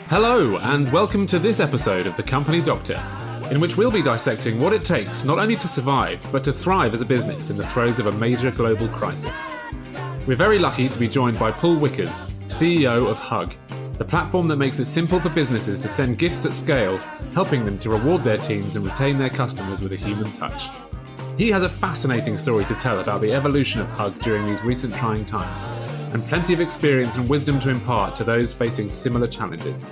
Hello, and welcome to this episode of The Company Doctor, in which we'll be dissecting what it takes not only to survive, but to thrive as a business in the throes of a major global crisis. We're very lucky to be joined by Paul Wickers, CEO of Huggg, the platform that makes it simple for businesses to send gifts at scale, helping them to reward their teams and retain their customers with a human touch. He has a fascinating story to tell about the evolution of Huggg during these recent trying times, and plenty of experience and wisdom to impart to those facing similar challenges.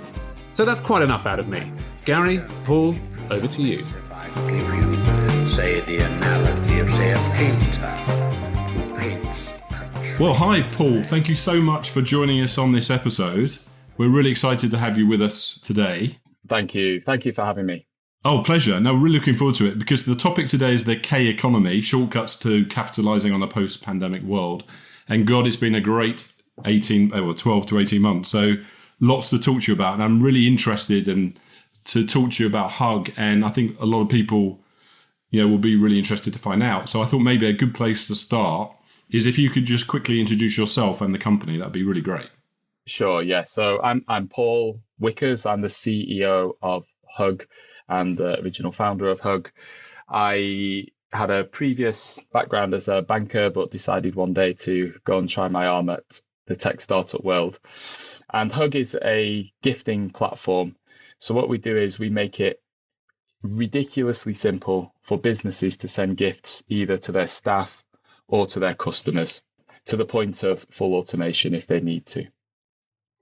So that's quite enough out of me. Gary, Paul, over to you. If I give you, say, the analogy of, say, a painter who paints. Well, hi, Paul. Thank you so much for joining us on this episode. We're really excited to have you with us today. Thank you. Thank you for having me. Oh, pleasure. No, we're really looking forward to it because the topic today is the K economy, shortcuts to capitalising on a post-pandemic world. And God, it's been a great 12 to 18 months. So lots to talk to you about. And I'm really interested in to talk to you about Huggg. And I think a lot of people, will be really interested to find out. So I thought maybe a good place to start is if you could just quickly introduce yourself and the company. That'd be really great. Sure, yeah. So I'm Paul Wickers. I'm the CEO of Huggg and the original founder of Huggg. I had a previous background as a banker, but decided one day to go and try my arm at the tech startup world. And Huggg is a gifting platform. So what we do is we make it ridiculously simple for businesses to send gifts either to their staff or to their customers, to the point of full automation if they need to.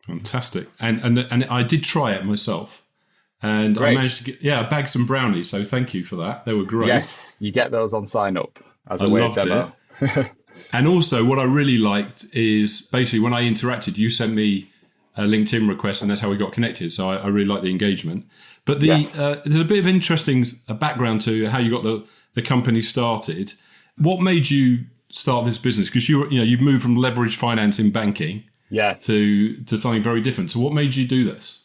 Fantastic. And I did try it myself. And Great. I managed to get, bag some brownies. So thank you for that. They were great. Yes, you get those on sign up as a I way loved of demo. it. And also what I really liked is basically when I interacted, you sent me a LinkedIn request and that's how we got connected. So I really like the engagement. But Yes. There's a bit of interesting background to how you got the company started. What made you start this business? Because you've moved from leveraged finance in banking to something very different. So what made you do this?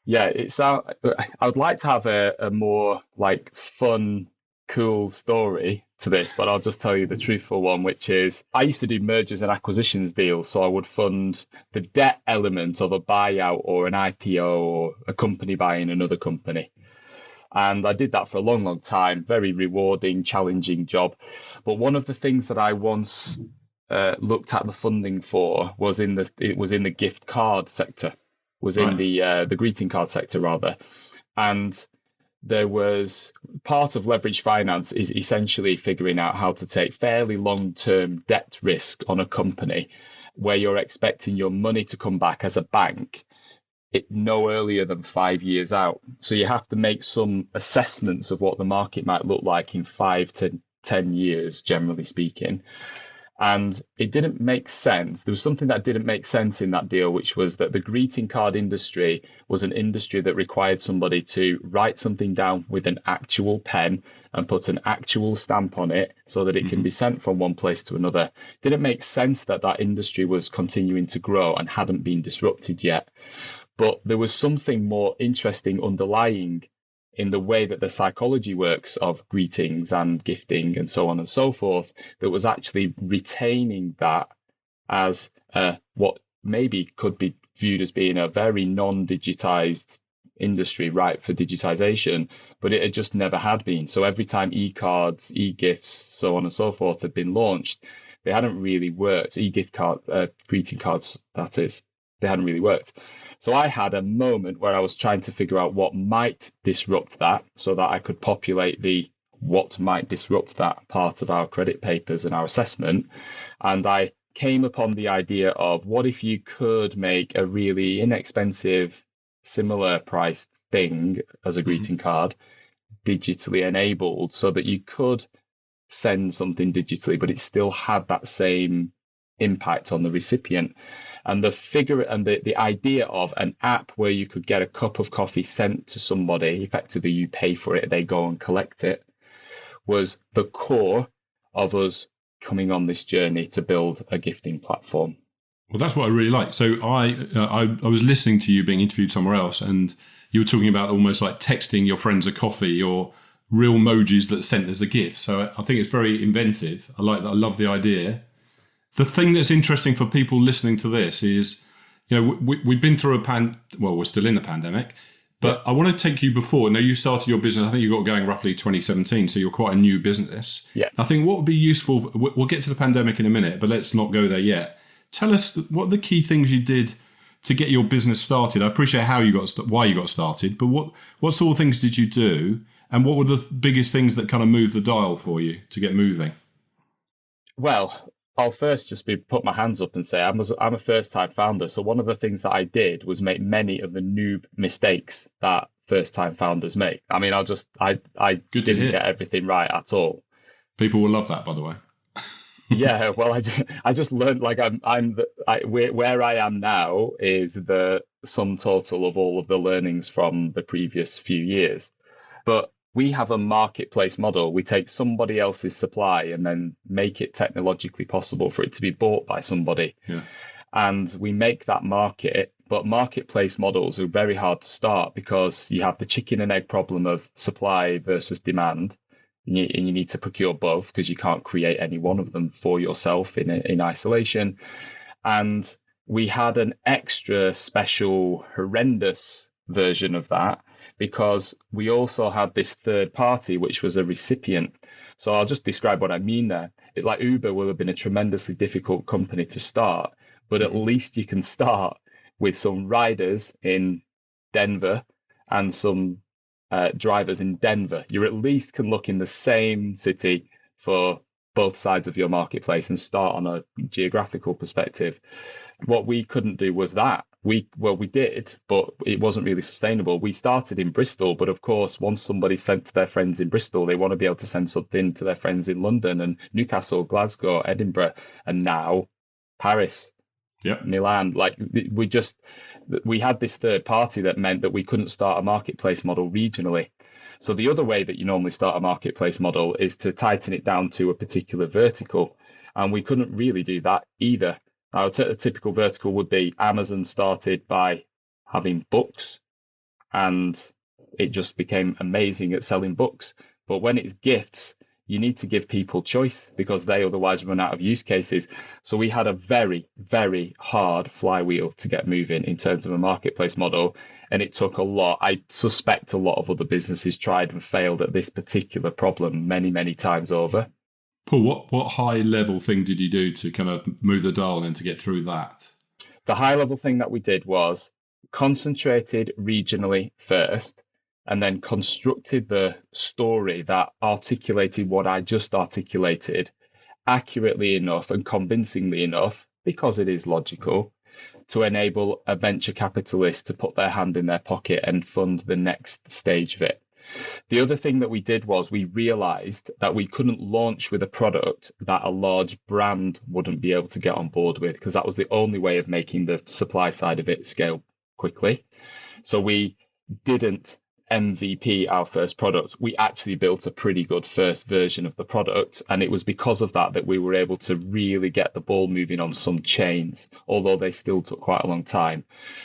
Yeah, I would like to have a more fun, cool story to this, but I'll just tell you the truthful one, which is I used to do mergers and acquisitions deals. So I would fund the debt element of a buyout or an IPO or a company buying another company. And I did that for a long, long time. Very rewarding, challenging job. But one of the things that I once looked at the funding for was in the gift card sector. Was in the greeting card sector rather. And there was part of leverage finance is essentially figuring out how to take fairly long-term debt risk on a company where you're expecting your money to come back as a bank no earlier than 5 years out. So you have to make some assessments of what the market might look like in 5 to 10 years, generally speaking. And it didn't make sense. There was something that didn't make sense in that deal, which was that the greeting card industry was an industry that required somebody to write something down with an actual pen and put an actual stamp on it so that it can be sent from one place to another. It didn't make sense that industry was continuing to grow and hadn't been disrupted yet. But there was something more interesting underlying in the way that the psychology works of greetings and gifting and so on and so forth, that was actually retaining that as what maybe could be viewed as being a very non-digitized industry, ripe for digitization, but it had just never had been. So every time e-cards, e-gifts, so on and so forth had been launched, they hadn't really worked. E-gift card, greeting cards, that is, they hadn't really worked. So I had a moment where I was trying to figure out what might disrupt that so that I could populate the what might disrupt that part of our credit papers and our assessment. And I came upon the idea of what if you could make a really inexpensive, similar priced thing as a greeting card digitally enabled so that you could send something digitally, but it still had that same impact on the recipient. And the idea of an app where you could get a cup of coffee sent to somebody, effectively you pay for it, they go and collect it, was the core of us coming on this journey to build a gifting platform. Well, that's what I really like. So I was listening to you being interviewed somewhere else, and you were talking about almost like texting your friends a coffee or real emojis that sent as a gift. So I think it's very inventive. I like that. I love the idea. The thing that's interesting for people listening to this is, we've been through we're still in the pandemic, but I want to take you before. Now, you started your business, I think you got going roughly 2017, so you're quite a new business. Yeah. I think what would be useful, we'll get to the pandemic in a minute, but let's not go there yet. Tell us what the key things you did to get your business started. I appreciate why you got started, but what sort of things did you do? And what were the biggest things that kind of moved the dial for you to get moving? Well, I'll first just put my hands up and say I'm a first-time founder. So one of the things that I did was make many of the noob mistakes that first-time founders make. I mean, I didn't get everything right at all. People will love that, by the way. Yeah, well, I just learned, like, where I am now is the sum total of all of the learnings from the previous few years. But we have a marketplace model. We take somebody else's supply and then make it technologically possible for it to be bought by somebody. Yeah. And we make that market, but marketplace models are very hard to start because you have the chicken and egg problem of supply versus demand. And you need to procure both because you can't create any one of them for yourself in isolation. And we had an extra special horrendous version of that because we also had this third party, which was a recipient. So I'll just describe what I mean there. Like Uber will have been a tremendously difficult company to start, but at least you can start with some riders in Denver and some drivers in Denver. You at least can look in the same city for both sides of your marketplace and start on a geographical perspective. What we couldn't do was that. We did, but it wasn't really sustainable. We started in Bristol, but of course, once somebody's sent to their friends in Bristol, they want to be able to send something to their friends in London and Newcastle, Glasgow, Edinburgh, and now Paris, Milan. Like we had this third party that meant that we couldn't start a marketplace model regionally. So the other way that you normally start a marketplace model is to tighten it down to a particular vertical. And we couldn't really do that either. A typical vertical would be Amazon started by having books and it just became amazing at selling books. But when it's gifts, you need to give people choice because they otherwise run out of use cases. So we had a very, very hard flywheel to get moving in terms of a marketplace model. And it took a lot. I suspect a lot of other businesses tried and failed at this particular problem many, many times over. Paul, what high level thing did you do to kind of move the dial and to get through that? The high level thing that we did was concentrated regionally first, and then constructed the story that articulated what I just articulated accurately enough and convincingly enough, because it is logical, to enable a venture capitalist to put their hand in their pocket and fund the next stage of it. The other thing that we did was we realized that we couldn't launch with a product that a large brand wouldn't be able to get on board with, because that was the only way of making the supply side of it scale quickly. So we didn't MVP our first product. We actually built a pretty good first version of the product. And it was because of that we were able to really get the ball moving on some chains, although they still took quite a long time.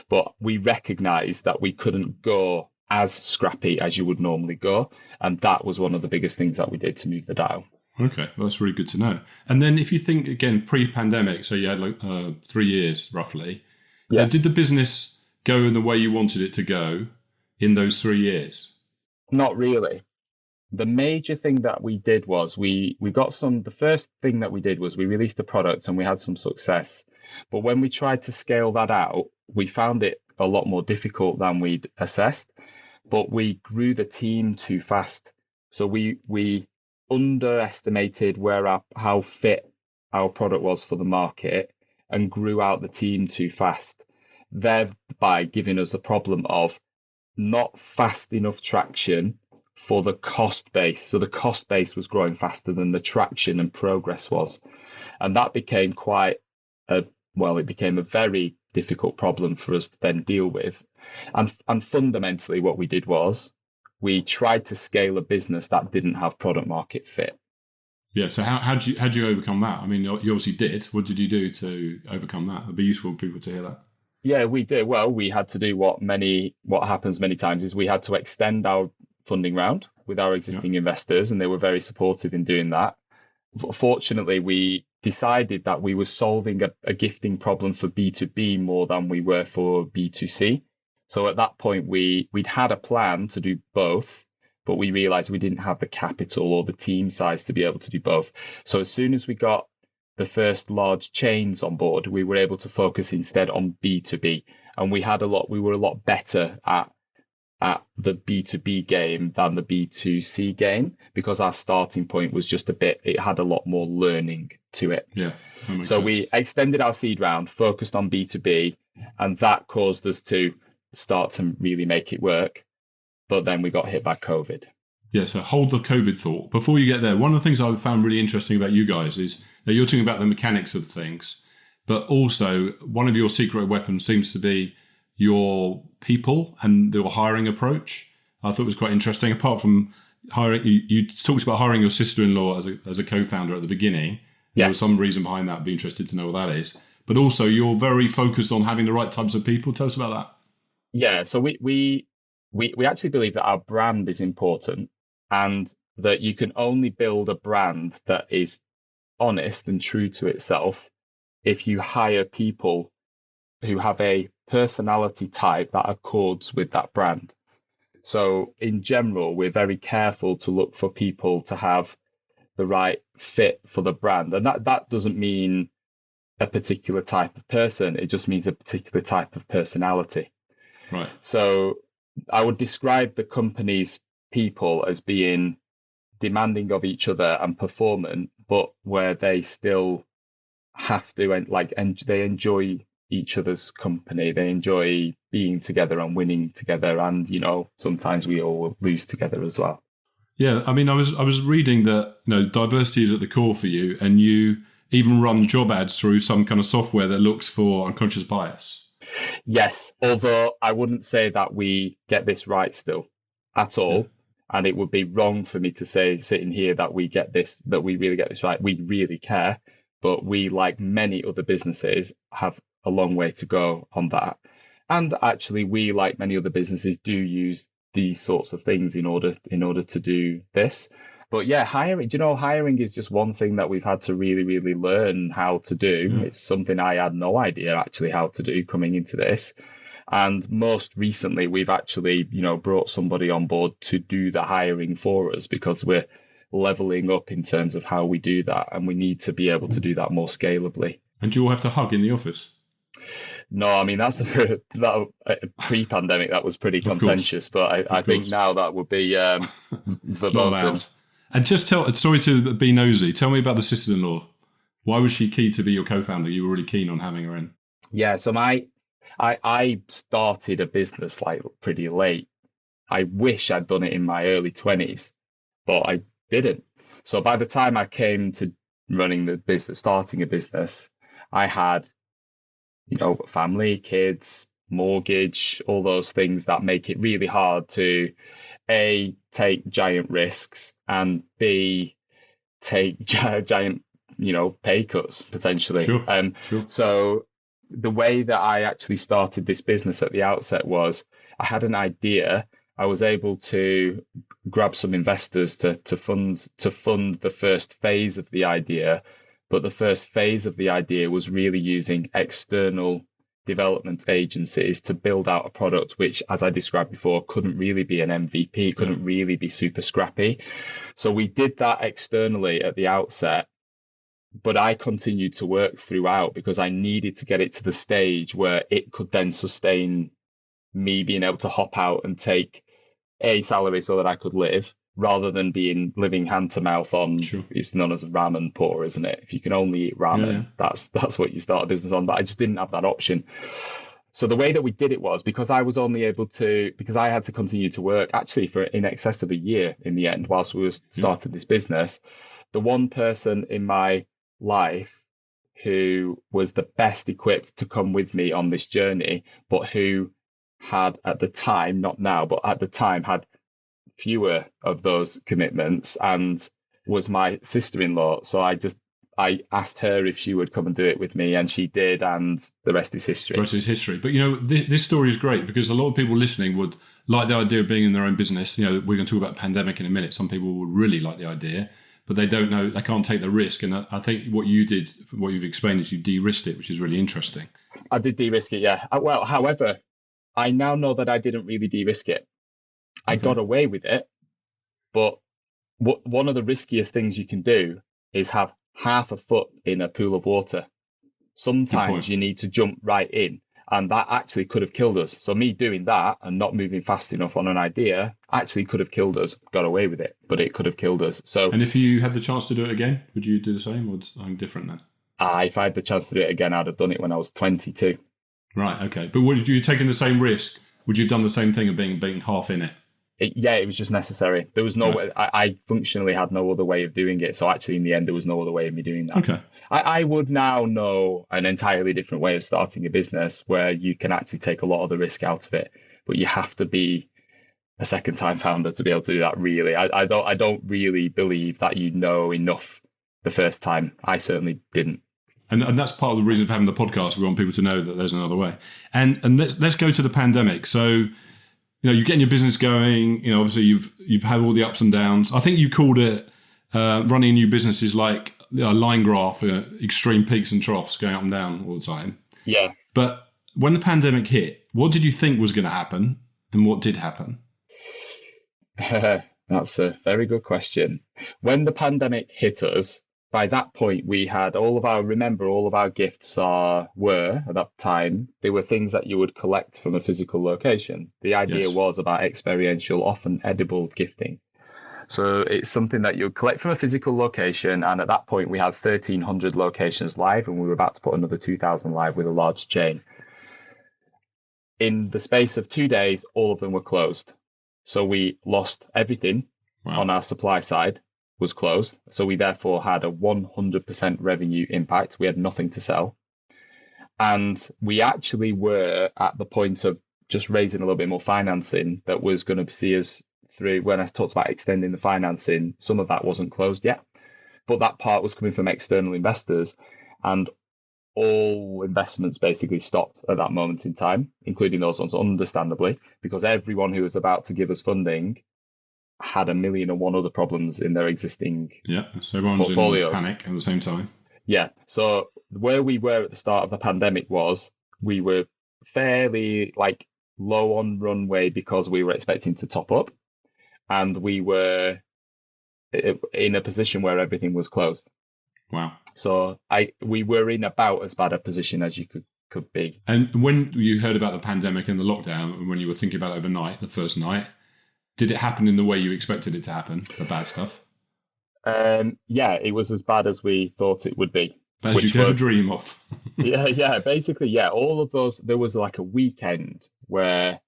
But we recognized that we couldn't go as scrappy as you would normally go. And that was one of the biggest things that we did to move the dial. Okay, well, that's really good to know. And then if you think, again, pre-pandemic, so you had like 3 years roughly, did the business go in the way you wanted it to go in those 3 years? Not really. The major thing that we did was the first thing that we did was we released a product and we had some success. But when we tried to scale that out, we found it a lot more difficult than we'd assessed. But we grew the team too fast. So we underestimated how fit our product was for the market and grew out the team too fast, thereby giving us a problem of not fast enough traction for the cost base. So the cost base was growing faster than the traction and progress was. And that became it became a very difficult problem for us to then deal with. And fundamentally what we did was we tried to scale a business that didn't have product market fit. Yeah, so how'd you overcome that? I mean, you obviously did. What did you do to overcome that? It'd be useful for people to hear that. Yeah, we did. Well, we had to do what happens many times is we had to extend our funding round with our existing investors, and they were very supportive in doing that. Fortunately, we decided that we were solving a gifting problem for B2B more than we were for B2C. So at that point, we'd had a plan to do both, but we realized we didn't have the capital or the team size to be able to do both. So as soon as we got the first large chains on board, we were able to focus instead on B2B. And we were a lot better at the B2B game than the B2C game, because our starting point was just it had a lot more learning to it. Yeah. So we extended our seed round, focused on B2B, and that caused us to start to really make it work. But then we got hit by COVID. Yeah, so hold the COVID thought. Before you get there, one of the things I found really interesting about you guys is that you're talking about the mechanics of things, but also one of your secret weapons seems to be your people and your hiring approach. I thought it was quite interesting. Apart from hiring, you talked about hiring your sister-in-law as a co-founder at the beginning. Yes. There was some reason behind that. I'd be interested to know what that is. But also, you're very focused on having the right types of people. Tell us about that. Yeah, so we actually believe that our brand is important, and that you can only build a brand that is honest and true to itself if you hire people who have a personality type that accords with that brand. So in general, we're very careful to look for people to have the right fit for the brand. And that doesn't mean a particular type of person. It just means a particular type of personality. Right. So I would describe the company's people as being demanding of each other and performant, but where they still have to, and they enjoy each other's company. They enjoy being together and winning together, and sometimes we all lose together as well. Yeah, I mean, I was reading that diversity is at the core for you, and you even run job ads through some kind of software that looks for unconscious bias. Yes, although I wouldn't say that we get this right still at all. Yeah. And it would be wrong for me to say sitting here that we really get this right. We really care, but we, like many other businesses, have a long way to go on that. And actually, we, like many other businesses, do use these sorts of things in order to do this. But yeah, hiring is just one thing that we've had to really, really learn how to do. Mm. It's something I had no idea actually how to do coming into this. And most recently, we've actually, brought somebody on board to do the hiring for us, because we're leveling up in terms of how we do that. And we need to be able to do that more scalably. And do you all have to hug in the office? No, I mean, that's pre-pandemic, that was pretty contentious. But I think now that would be verboten. And just sorry to be nosy, tell me about the sister-in-law. Why was she key to be your co-founder? You were really keen on having her in. Yeah, so I started a business pretty late. I wish I'd done it in my early 20s, but I didn't. So by the time I came to running the business, starting a business, I had, family, kids, mortgage, all those things that make it really hard to A, take giant risks, and B, take giant, pay cuts potentially. Sure. So the way that I actually started this business at the outset was I had an idea. I was able to grab some investors to fund the first phase of the idea. But the first phase of the idea was really using external development agencies to build out a product which, as I described before, couldn't really be an MVP, couldn't really be super scrappy. So we did that externally at the outset. But I continued to work throughout because I needed to get it to the stage where it could then sustain me being able to hop out and take a salary so that I could live, rather than living hand to mouth on, sure. It's known as ramen poor, isn't it? If you can only eat ramen, that's what you start a business on. But I just didn't have that option. So the way that we did it was, because I had to continue to work actually for in excess of a year in the end, whilst we were starting this business. The one person in my life who was the best equipped to come with me on this journey, but who had at the time, not now, but at the time had fewer of those commitments, and was my sister-in-law. So I asked her if she would come and do it with me, and she did, and the rest is history. The rest is history. But this story is great because a lot of people listening would like the idea of being in their own business. We're going to talk about pandemic in a minute. Some people would really like the idea. but they don't know, they can't take the risk. And I think what you did, what you've explained, is you de-risked it, which is really interesting. I did de-risk it, yeah. Well, however, I now know that I didn't really de-risk it. I got away with it, but one of the riskiest things you can do is have half a foot in a pool of water. Sometimes you need to jump right in, and that actually could have killed us. So me doing that and not moving fast enough on an idea actually could have killed us. Got away with it, but it could have killed us. So, and if you had the chance to do it again, would you do the same or something different then? If I had the chance to do it again, I'd have done it when I was 22. Right, okay. But would you taken the same risk? Would you have done the same thing of being half in it? It was just necessary. There was no way. I functionally had no other way of doing it. So actually, in the end, there was no other way of me doing that. Okay. I would now know an entirely different way of starting a business where you can actually take a lot of the risk out of it, but you have to be a second-time founder to be able to do that. Really, I don't really believe that you know enough the first time. I certainly didn't. And that's part of the reason for having the podcast. We want people to know that there's another way. And let's go to the pandemic. So, you're getting your business going. Obviously you've had all the ups and downs. I think you called it running a new business is like a line graph, extreme peaks and troughs going up and down all the time. Yeah. But when the pandemic hit, what did you think was going to happen, and what did happen? That's a very good question. When the pandemic hit us, by that point, we had all of our gifts were at that time, they were things that you would collect from a physical location. The idea was about experiential, often edible gifting. So it's something that you would collect from a physical location. And at that point, we had 1,300 locations live, and we were about to put another 2,000 live with a large chain. In the space of 2 days, all of them were closed. So we lost everything on our supply side. Was closed. So we therefore had a 100% revenue impact. We had nothing to sell. And we actually were at the point of just raising a little bit more financing that was going to see us through. When I talked about extending the financing, some of that wasn't closed yet, but that part was coming from external investors, and all investments basically stopped at that moment in time, including those ones, understandably, because everyone who was about to give us funding had 1,000,001 other problems in their existing so everyone's portfolios. In panic at the same time. Yeah. So where we were at the start of the pandemic was we were fairly low on runway because we were expecting to top up, and we were in a position where everything was closed. Wow. So we were in about as bad a position as you could be. And when you heard about the pandemic and the lockdown, and when you were thinking about it overnight, the first night, did it happen in the way you expected it to happen, the bad stuff? Yeah, it was as bad as we thought it would be. As you could ever dream of. Basically, all of those. There was like a weekend where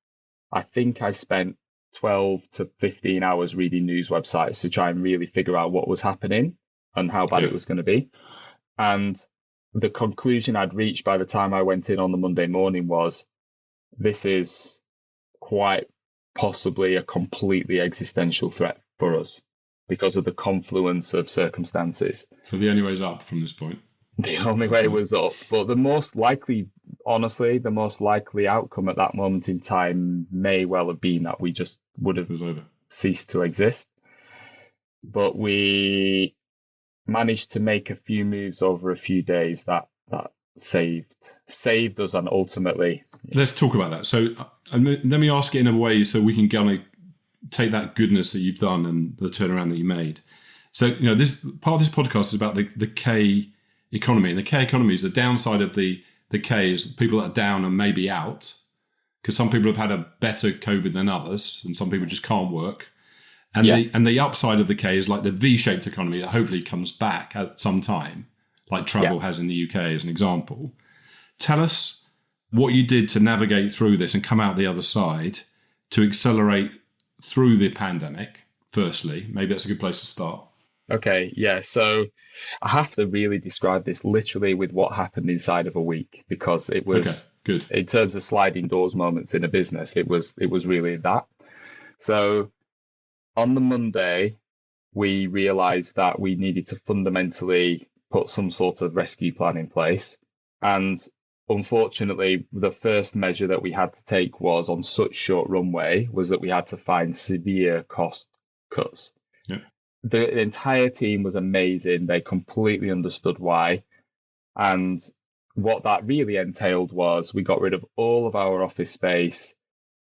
I think I spent 12 to 15 hours reading news websites to try and really figure out what was happening and how bad it was going to be. And the conclusion I'd reached by the time I went in on the Monday morning was, this is quite possibly a completely existential threat for us because of the confluence of circumstances. So the only way is up from this point. The only way was up. But the most likely outcome at that moment in time may well have been that we just would have ceased to exist. But we managed to make a few moves over a few days that saved us, and ultimately. Let's talk about that. So let me ask it in a way so we can kind of take that goodness that you've done and the turnaround that you made. So, this part of this podcast is about the K economy, and the K economy is the downside of the K is people that are down and maybe out, because some people have had a better COVID than others, and some people just can't work. And the upside of the K is like the V-shaped economy that hopefully comes back at some time, like travel has in the UK as an example. Tell us what you did to navigate through this and come out the other side to accelerate through the pandemic, firstly. Maybe that's a good place to start. Okay, yeah. So I have to really describe this literally with what happened inside of a week, because it was, good. In terms of sliding doors moments in a business, it was really that. So on the Monday, we realized that we needed to fundamentally put some sort of rescue plan in place. And unfortunately, the first measure that we had to take was on such short runway was that we had to find severe cost cuts. Yeah. the entire team was amazing. They completely understood why. And what that really entailed was we got rid of all of our office space.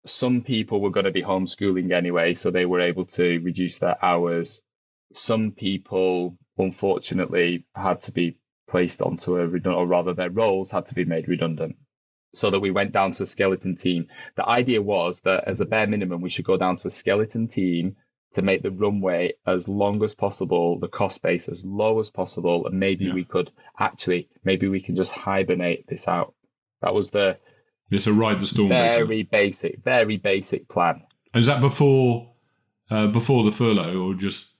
Some people were going to be homeschooling anyway, so they were able to reduce their hours. Some people, unfortunately, had to be placed onto a redundant, or rather their roles had to be made redundant, so that we went down to a skeleton team. The idea was that as a bare minimum, we should go down to a skeleton team to make the runway as long as possible, the cost base as low as possible, and maybe we can just hibernate this out. That was the ride the storm. Very basic plan. And is that before the furlough, or just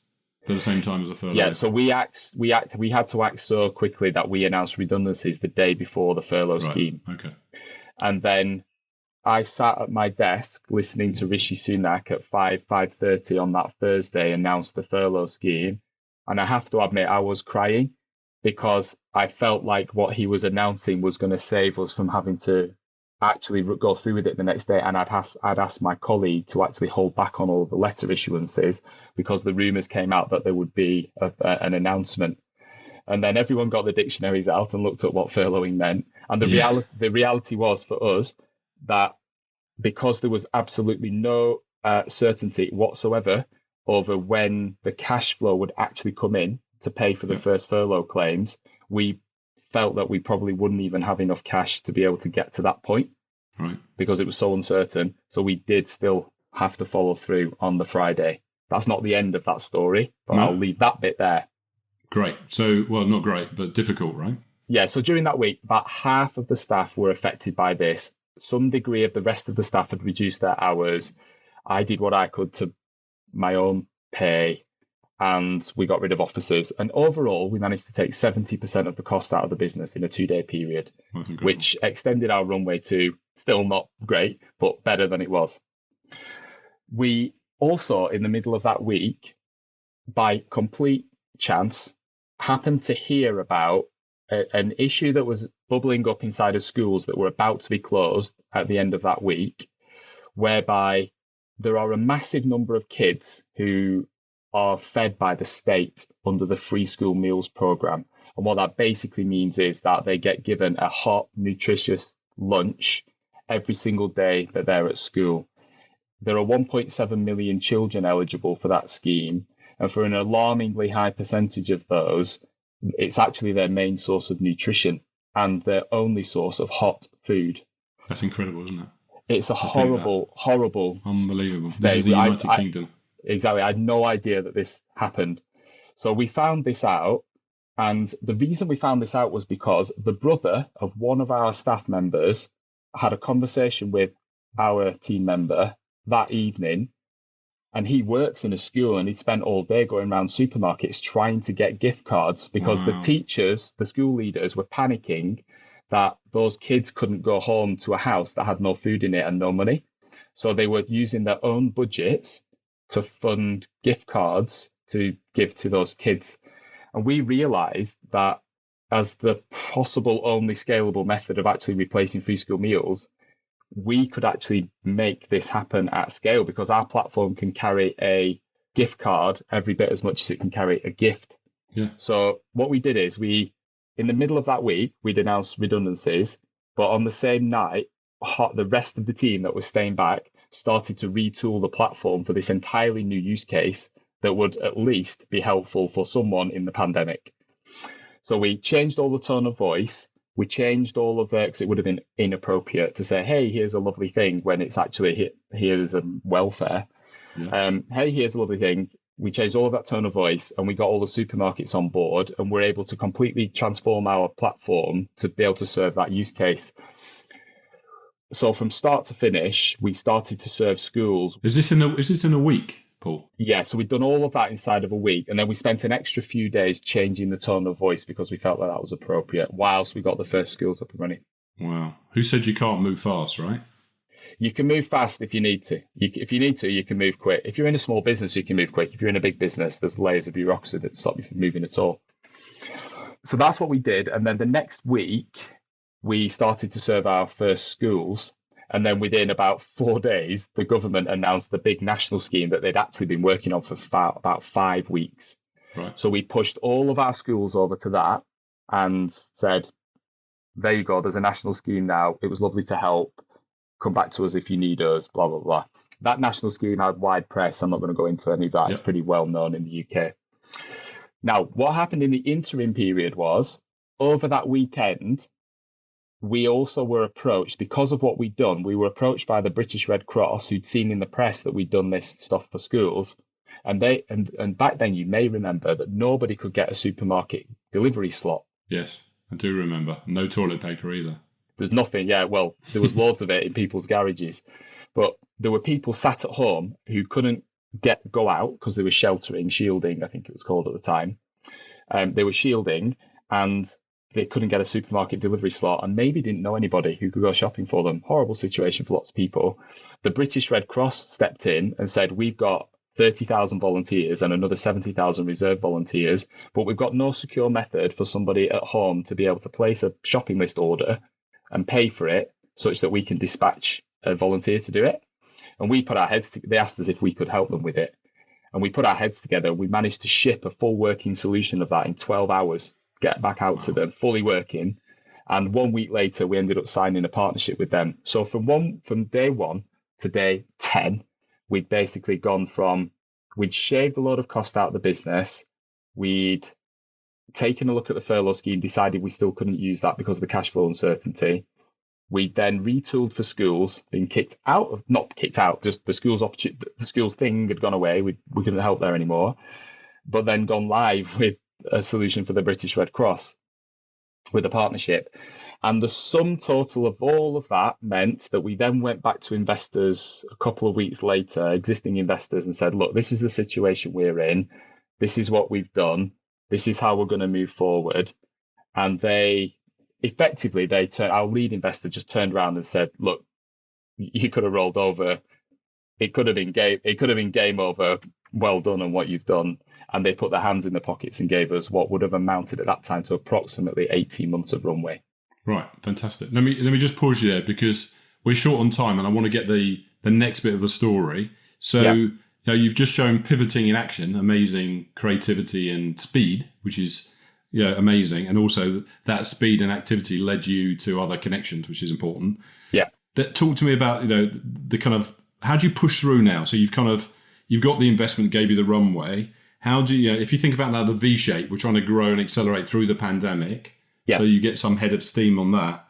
at the same time as the furlough? Yeah, so we had to act so quickly that we announced redundancies the day before the furlough scheme. Okay. And then I sat at my desk listening to Rishi Sunak at 5:30 on that Thursday announce the furlough scheme. And I have to admit, I was crying because I felt like what he was announcing was going to save us from having to actually go through with it the next day. And I'd asked my colleague to actually hold back on all the letter issuances because the rumours came out that there would be an announcement. And then everyone got the dictionaries out and looked at what furloughing meant. And the reality was for us that because there was absolutely no certainty whatsoever over when the cash flow would actually come in to pay for the first furlough claims, we felt that we probably wouldn't even have enough cash to be able to get to that point, right? Because it was so uncertain. So we did still have to follow through on the Friday. That's not the end of that story, but I'll leave that bit there. Great. So, well, not great, but difficult, right? Yeah. So during that week, about half of the staff were affected by this. Some degree of the rest of the staff had reduced their hours. I did what I could to my own pay, and we got rid of officers. And overall, we managed to take 70% of the cost out of the business in a 2-day period, which extended our runway to still not great, but better than it was. We also, in the middle of that week, by complete chance, happened to hear about an issue that was bubbling up inside of schools that were about to be closed at the end of that week, whereby there are a massive number of kids who are fed by the state under the free school meals program. And what that basically means is that they get given a hot, nutritious lunch every single day that they're at school. There are 1.7 million children eligible for that scheme. And for an alarmingly high percentage of those, it's actually their main source of nutrition and their only source of hot food. That's incredible, isn't it? It's a horrible. Unbelievable. State. This is the United Kingdom. Exactly. I had no idea that this happened. So we found this out. And the reason we found this out was because the brother of one of our staff members had a conversation with our team member that evening. And he works in a school, and he'd spent all day going around supermarkets trying to get gift cards because the teachers, the school leaders, were panicking that those kids couldn't go home to a house that had no food in it and no money. So they were using their own budgets to fund gift cards to give to those kids. And we realized that as the possible only scalable method of actually replacing free school meals, we could actually make this happen at scale because our platform can carry a gift card every bit as much as it can carry a gift. Yeah. So what we did is in the middle of that week, we'd announced redundancies, but on the same night, the rest of the team that was staying back started to retool the platform for this entirely new use case that would at least be helpful for someone in the pandemic. So we changed all the tone of voice. We changed all of because it would have been inappropriate to say, hey, here's a lovely thing when it's actually here's a welfare. Yeah. Hey, here's a lovely thing. We changed all of that tone of voice and we got all the supermarkets on board and we're able to completely transform our platform to be able to serve that use case. So from start to finish, we started to serve schools. Is this in a week, Paul? Yeah, so we've done all of that inside of a week. And then we spent an extra few days changing the tone of voice because we felt like that was appropriate whilst we got the first schools up and running. Wow. Who said you can't move fast, right? You can move fast if you need to. If you need to, you can move quick. If you're in a small business, you can move quick. If you're in a big business, there's layers of bureaucracy that stop you from moving at all. So that's what we did. And then the next week, we started to serve our first schools. And then within about 4 days, the government announced the big national scheme that they'd actually been working on for about 5 weeks. Right. So we pushed all of our schools over to that and said, there you go, there's a national scheme now. It was lovely to help. Come back to us if you need us, blah, blah, blah. That national scheme had wide press. I'm not going to go into any of that. It's pretty well known in the UK. Now, what happened in the interim period was, over that weekend, we also were approached, because of what we'd done, we were approached by the British Red Cross, who'd seen in the press that we'd done this stuff for schools. And back then, you may remember that nobody could get a supermarket delivery slot. Yes, I do remember. No toilet paper either. There's nothing. Yeah, well, there was loads of it in people's garages. But there were people sat at home who couldn't go out because they were shielding, I think it was called at the time. They were shielding and they couldn't get a supermarket delivery slot and maybe didn't know anybody who could go shopping for them. Horrible situation for lots of people. The British Red Cross stepped in and said, we've got 30,000 volunteers and another 70,000 reserve volunteers, but we've got no secure method for somebody at home to be able to place a shopping list order and pay for it such that we can dispatch a volunteer to do it. And we put our heads together. They asked us if we could help them with it. And we put our heads together. We managed to ship a full working solution of that in 12 hours, get back out to them, fully working. And 1 week later, we ended up signing a partnership with them. So from day one to day 10, we'd basically gone from, we'd shaved a lot of cost out of the business. We'd taken a look at the furlough scheme, decided we still couldn't use that because of the cash flow uncertainty. We then retooled for schools, been not kicked out, just the schools thing had gone away. We couldn't help there anymore, but then gone live with a solution for the British Red Cross with a partnership. And the sum total of all of that meant that we then went back to investors a couple of weeks later, existing investors, and said, look, this is the situation we're in. This is what we've done. This is how we're going to move forward. And our lead investor just turned around and said, look, you could have rolled over. It could have been game over. Well done on what you've done. And they put their hands in their pockets and gave us what would have amounted at that time to approximately 18 months of runway. Right, fantastic. Let me just pause you there because we're short on time and I want to get the next bit of the story. So you've just shown pivoting in action, amazing creativity and speed, which is amazing. And also that speed and activity led you to other connections, which is important. Yeah. Talk to me about, the kind of, how do you push through now? So you've got the investment, gave you the runway. How do you, if you think about now the V shape, we're trying to grow and accelerate through the pandemic. Yeah. So you get some head of steam on that.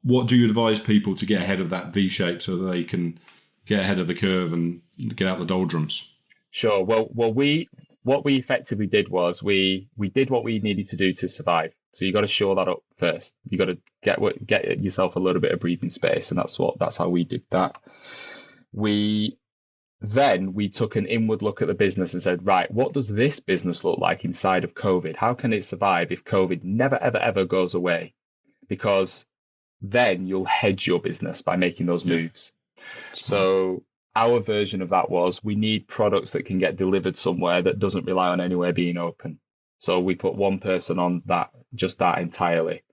What do you advise people to get ahead of that V shape so that they can get ahead of the curve and get out the doldrums? Sure. Well, what we effectively did was we did what we needed to do to survive. So you got to shore that up first. You got to get yourself a little bit of breathing space, and that's how we did that. We took an inward look at the business and said, right, what does this business look like inside of COVID? How can it survive if COVID never, ever, ever goes away? Because then you'll hedge your business by making those moves. So our version of that was we need products that can get delivered somewhere that doesn't rely on anywhere being open. So we put one person on that, just that entirely.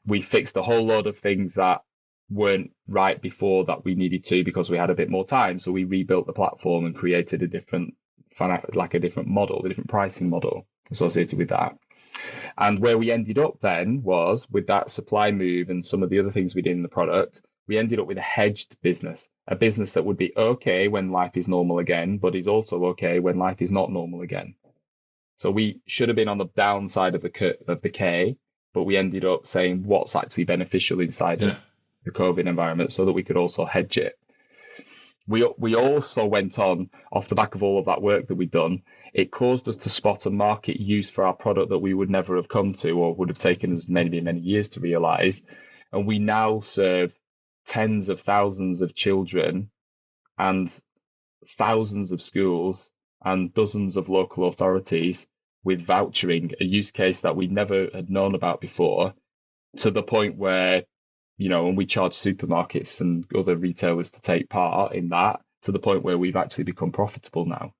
We fixed a whole load of things that weren't right before that we needed to because we had a bit more time. So we rebuilt the platform and created a different model, a different pricing model associated with that. And where we ended up then was with that supply move and some of the other things we did in the product, we ended up with a hedged business, a business that would be okay when life is normal again, but is also okay when life is not normal again. So we should have been on the downside of the K, but we ended up saying what's actually beneficial inside of the COVID environment so that we could also hedge it. We also went on, off the back of all of that work that we'd done, it caused us to spot a market use for our product that we would never have come to or would have taken us many, many years to realize. And we now serve tens of thousands of children and thousands of schools and dozens of local authorities with vouchering, a use case that we never had known about before, to the point where, and we charge supermarkets and other retailers to take part in that, to the point where we've actually become profitable now.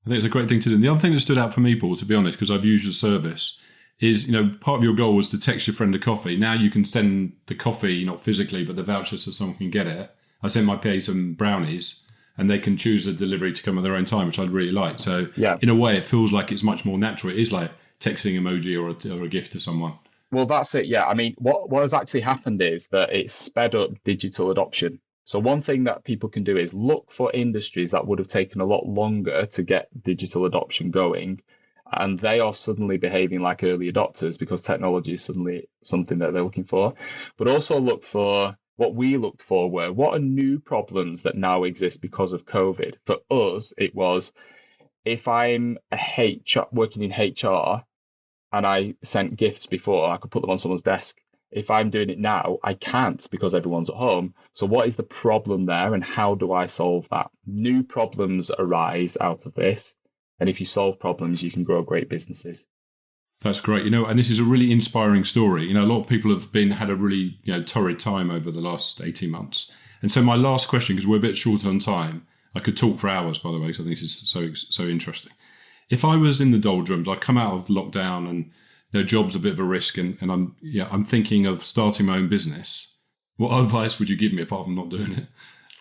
I think it's a great thing to do. And the other thing that stood out for me, Paul, to be honest, because I've used the service, is, part of your goal was to text your friend a coffee. Now you can send the coffee, not physically, but the voucher so someone can get it. I sent my PA some brownies, and they can choose a delivery to come at their own time, which I'd really like. So in a way, it feels like it's much more natural. It is like texting emoji or a gift to someone. Well, that's it. Yeah. I mean, what has actually happened is that it's sped up digital adoption. So one thing that people can do is look for industries that would have taken a lot longer to get digital adoption going. And they are suddenly behaving like early adopters because technology is suddenly something that they're looking for. But also look for what we looked for were what are new problems that now exist because of COVID. For us, it was if I'm working in HR and I sent gifts before, I could put them on someone's desk. If I'm doing it now, I can't because everyone's at home. So what is the problem there and how do I solve that? New problems arise out of this. And if you solve problems, you can grow great businesses. That's great. And this is a really inspiring story. A lot of people have had a really, torrid time over the last 18 months. And so my last question, because we're a bit short on time, I could talk for hours, by the way, so I think this is so interesting. If I was in the doldrums, I've come out of lockdown and job's a bit of a risk, and I'm thinking of starting my own business. What advice would you give me apart from not doing it?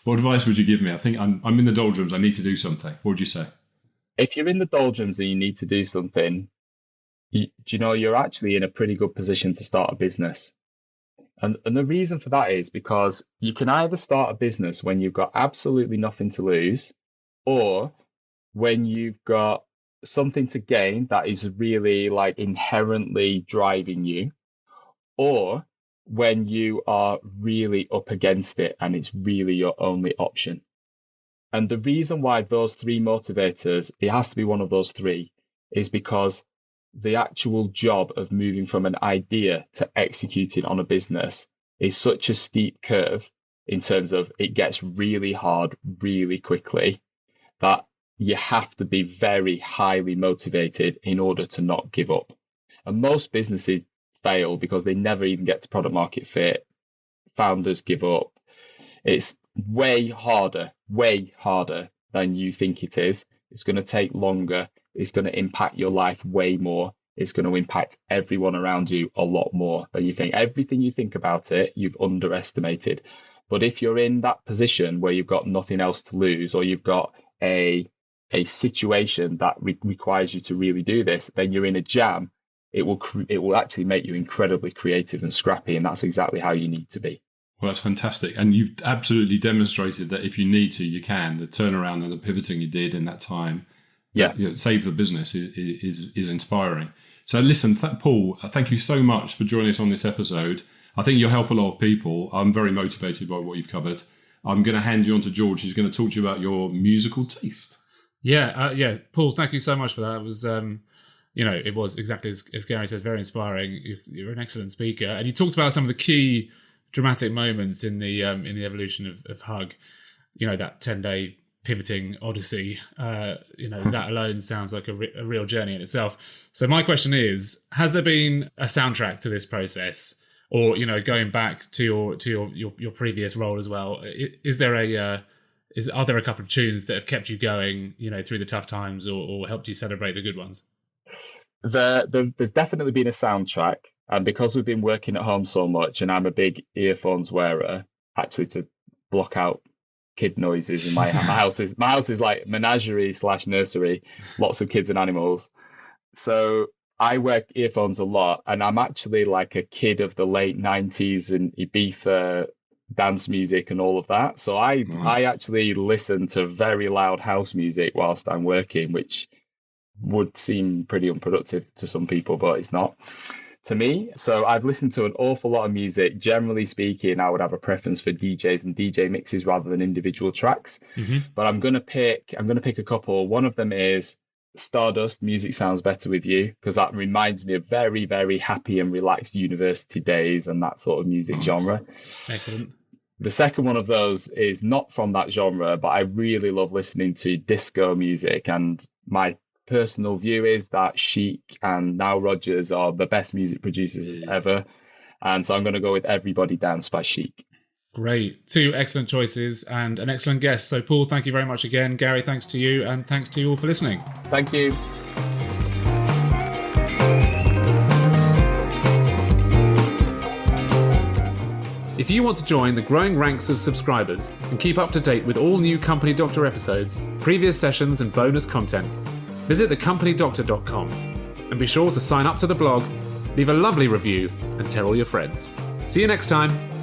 What advice would you give me? I think I'm in the doldrums. I need to do something. What would you say? If you're in the doldrums and you need to do something, you're actually in a pretty good position to start a business. And the reason for that is because you can either start a business when you've got absolutely nothing to lose, or when you've got something to gain that is really like inherently driving you, or when you are really up against it and it's really your only option. And the reason why those three motivators, it has to be one of those three, is because the actual job of moving from an idea to executing on a business is such a steep curve in terms of it gets really hard really quickly that you have to be very highly motivated in order to not give up. And most businesses fail because they never even get to product market fit. Founders give up. It's way harder than you think it is. It's going to take longer. It's going to impact your life way more. It's going to impact everyone around you a lot more than you think. Everything you think about it, you've underestimated. But if you're in that position where you've got nothing else to lose, or you've got a situation that requires you to really do this, then you're in a jam. It will actually make you incredibly creative and scrappy, and that's exactly how you need to be. Well, that's fantastic. And you've absolutely demonstrated that if you need to, you can. The turnaround and the pivoting you did in that time, save the business is inspiring. So listen, Paul, thank you so much for joining us on this episode. I think you'll help a lot of people. I'm very motivated by what you've covered. I'm going to hand you on to George. He's going to talk to you about your musical taste. Yeah. Paul, thank you so much for that. It was, it was exactly as Gary says, very inspiring. You're an excellent speaker. And you talked about some of the key dramatic moments in the evolution of Huggg. That 10-day pivoting odyssey. That alone sounds like a real journey in itself. So my question is, has there been a soundtrack to this process? Or, going back to your previous role as well, are there a couple of tunes that have kept you going, through the tough times or helped you celebrate the good ones? There's definitely been a soundtrack. And because we've been working at home so much, and I'm a big earphones wearer, actually to block out kid noises in my house is like menagerie/nursery, lots of kids and animals. So I wear earphones a lot, and I'm actually like a kid of the late 90s and Ibiza dance music and all of that. So I actually listen to very loud house music whilst I'm working, which would seem pretty unproductive to some people, but it's not to me. So I've listened to an awful lot of music. Generally speaking, I would have a preference for DJs and DJ mixes rather than individual tracks. Mm-hmm. But I'm gonna pick a couple. One of them is Stardust, Music Sounds Better With You, because that reminds me of very, very happy and relaxed university days and that sort of music genre. Excellent. The second one of those is not from that genre, but I really love listening to disco music, and my personal view is that Chic and Nile Rodgers are the best music producers ever. And so I'm going to go with Everybody Dance by Chic. Great. Two excellent choices and an excellent guest. So Paul, thank you very much again. Gary, thanks to you, and thanks to you all for listening. Thank you. If you want to join the growing ranks of subscribers and keep up to date with all new Company Doctor episodes, previous sessions and bonus content, visit thecompanydoctor.com and be sure to sign up to the blog, leave a lovely review and tell all your friends. See you next time.